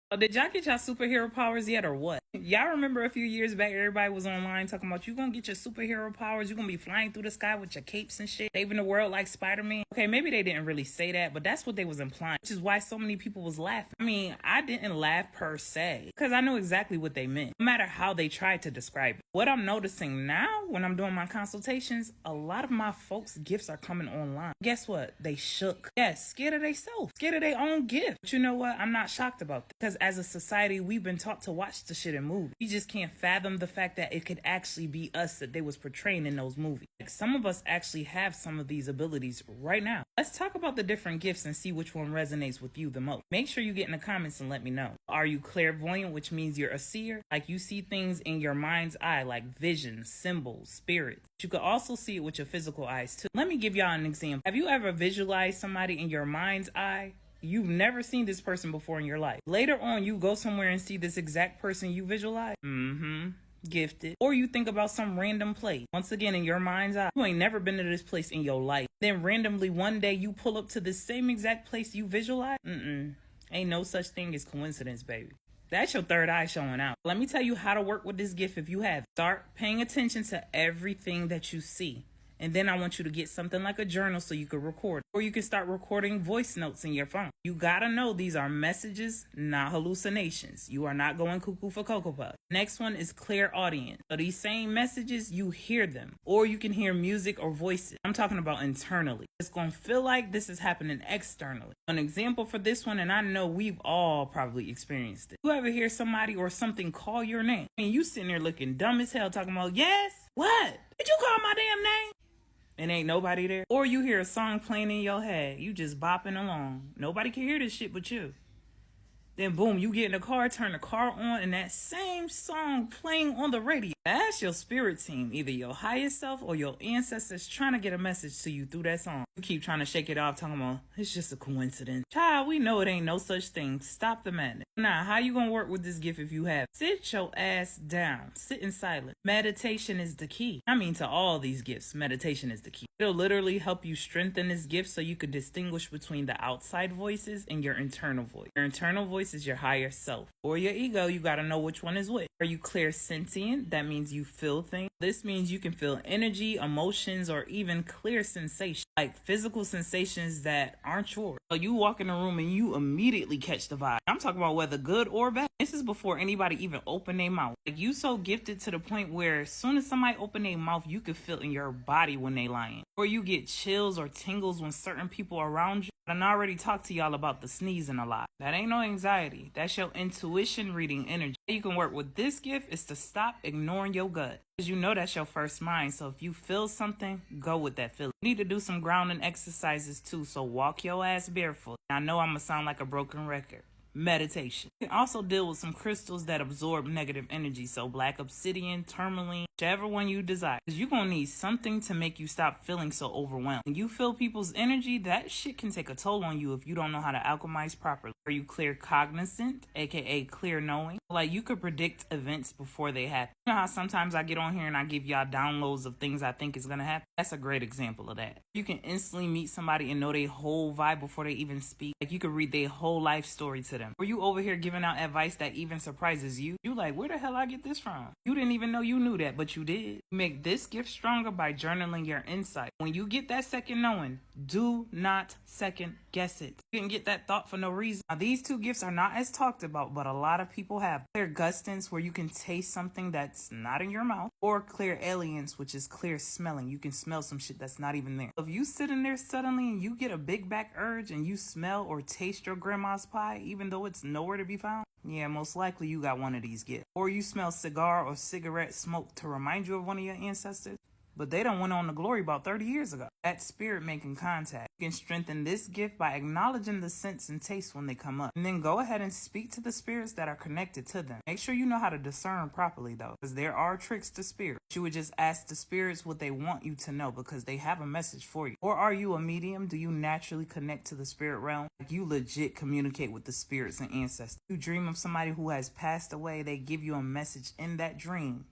Oh, did y'all get y'all superhero powers yet or what? Y'all remember a few years back, everybody was online talking about you gonna get your superhero powers, you gonna be flying through the sky with your capes and shit, saving the world like Spider-Man. Okay, maybe they didn't really say that, but that's what they was implying, which is why so many people was laughing. I mean, I didn't laugh per se, because I know exactly what they meant, no matter how they tried to describe it. What I'm noticing now when I'm doing my consultations, a lot of my folks' gifts are coming online. Guess what? They shook. Yes, scared of themselves, scared of their own gift. But you know what? I'm not shocked about that, because as a society, we've been taught to watch the shit in movies. We just can't fathom the fact that it could actually be us that they was portraying in those movies. Like, some of us actually have some of these abilities right now. Let's talk about the different gifts and see which one resonates with you the most. Make sure you get in the comments and let me know. Are you clairvoyant, which means you're a seer? Like, you see things in your mind's eye, like visions, symbols, spirits. You could also see it with your physical eyes too. Let me give y'all an example. Have you ever visualized somebody in your mind's eye? You've never seen this person before in your life. Later on, you go somewhere and see this exact person you visualize. Gifted. Or you think about some random place. Once again, in your mind's eye, you ain't never been to this place in your life. Then randomly one day you pull up to the same exact place you visualize. Ain't no such thing as coincidence, baby. That's your third eye showing out. Let me tell you how to work with this gift if you have. Start paying attention to everything that you see. And then I want you to get something like a journal so you can record. Or you can start recording voice notes in your phone. You gotta know these are messages, not hallucinations. You are not going cuckoo for Cocoa Puff. Next one is clairaudient. So these same messages, you hear them. Or you can hear music or voices. I'm talking about internally. It's gonna feel like this is happening externally. An example for this one, and I know we've all probably experienced it. You ever hear somebody or something call your name? I mean, you sitting there looking dumb as hell talking about, yes? What? Did you call my damn name? And ain't nobody there. Or you hear a song playing in your head. You just bopping along. Nobody can hear this shit but you. Then boom, you get in the car, turn the car on, and that same song playing on the radio. That's your spirit team, either your higher self or your ancestors trying to get a message to you through that song. You keep trying to shake it off, talking about, it's just a coincidence. Child, we know it ain't no such thing. Stop the madness. Now, how you gonna work with this gift if you have? Sit your ass down. Sit in silence. Meditation is the key. I mean, to all these gifts, meditation is the key. It'll literally help you strengthen this gift so you can distinguish between the outside voices and your internal voice. Your internal voice is your higher self. Or your ego, you gotta know which one is which. Are you clairsentient? That means you feel things. This means you can feel energy, emotions, or even clear sensations, like physical sensations that aren't yours. So you walk in a room and you immediately catch the vibe. I'm talking about whether good or bad. This is before anybody even open their mouth. Like, you so gifted to the point where as soon as somebody open their mouth, you can feel in your body when they lying. Or you get chills or tingles when certain people are around you. And I already talked to y'all about the sneezing a lot. That ain't no anxiety. That's your intuition reading energy. How you can work with this gift is to stop ignoring your gut. Because you know that's your first mind. So if you feel something, go with that feeling. You need to do some grounding exercises too. So walk your ass barefoot. I know I'm going to sound like a broken record. Meditation. You can also deal with some crystals that absorb negative energy. So black obsidian, tourmaline, whichever one you desire. Because you're going to need something to make you stop feeling so overwhelmed. When you feel people's energy, that shit can take a toll on you if you don't know how to alchemize properly. Are you clear cognizant, aka clear knowing? Like, you could predict events before they happen. You know how sometimes I get on here and I give y'all downloads of things I think is going to happen? That's a great example of that. You can instantly meet somebody and know their whole vibe before they even speak. Like, you could read their whole life story to them. Or you over here giving out advice that even surprises you. You like, where the hell I get this from? You didn't even know you knew that, but you did. Make this gift stronger by journaling your insight. When you get that second knowing, do not second guess it. You didn't get that thought for no reason. Now, these two gifts are not as talked about, but a lot of people have. Clear gustance, where you can taste something that's not in your mouth. Or clear aliens, which is clear smelling. You can smell some shit that's not even there. If you sit in there suddenly and you get a big back urge and you smell or taste your grandma's pie, even though it's nowhere to be found, yeah, most likely you got one of these gifts. Or you smell cigar or cigarette smoke to remind you of one of your ancestors, but they done went on to glory about 30 years ago. That's spirit making contact. You can strengthen this gift by acknowledging the scents and tastes when they come up. And then go ahead and speak to the spirits that are connected to them. Make sure you know how to discern properly though, because there are tricks to spirits. You would just ask the spirits what they want you to know because they have a message for you. Or are you a medium? Do you naturally connect to the spirit realm? Like, you legit communicate with the spirits and ancestors. You dream of somebody who has passed away, they give you a message in that dream.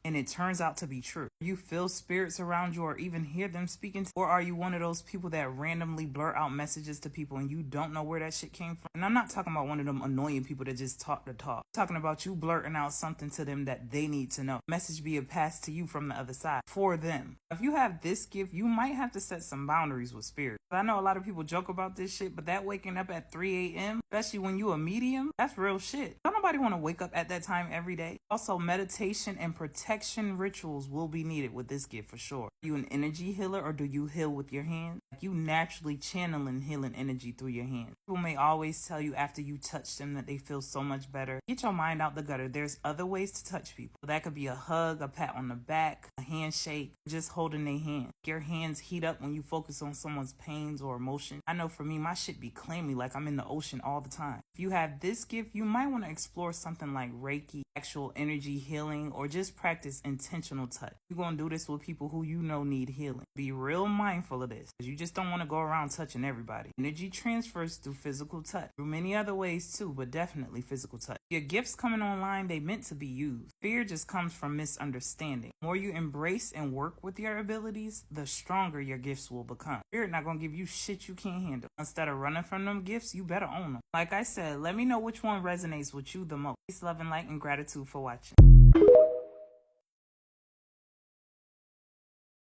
and it turns out to be true? You feel spirits around you or even hear them speaking? Or are you one of those people that randomly blurt out messages to people and you don't know where that shit came from? And I'm not talking about one of them annoying people that just talk the talk. I'm talking about you blurting out something to them that they need to know. Message being passed to you from the other side for them. If you have this gift, you might have to set some boundaries with spirit. I know a lot of people joke about this shit, but that waking up at 3 a.m., especially when you a medium, that's real shit. Don't nobody want to wake up at that time every day. Also, meditation and protection rituals will be needed with this gift for sure. Are you an energy healer or do you heal with your hands? Like you naturally channeling healing energy through your hands. People may always tell you after you touch them that they feel so much better. Get your mind out the gutter. There's other ways to touch people. That could be a hug, a pat on the back, a handshake, just holding their hand. Your hands heat up when you focus on someone's pains or emotion. I know for me, my shit be clammy like I'm in the ocean all the time. If you have this gift, you might want to explore something like Reiki, actual energy healing, or just practice intentional touch. You're going to do this with people who you know need healing. Be real mindful of this, because you just don't want to go around touching everybody. Energy transfers through physical touch, through many other ways too, but definitely physical touch. Your gifts coming online, they meant to be used. Fear just comes from misunderstanding. The more you embrace and work with your abilities, the stronger your gifts will become. Spirit not going to give you shit you can't handle. Instead of running from them gifts, you better own them. Like I said, let me know which one resonates with you the most. Peace, love, and light, and gratitude for watching.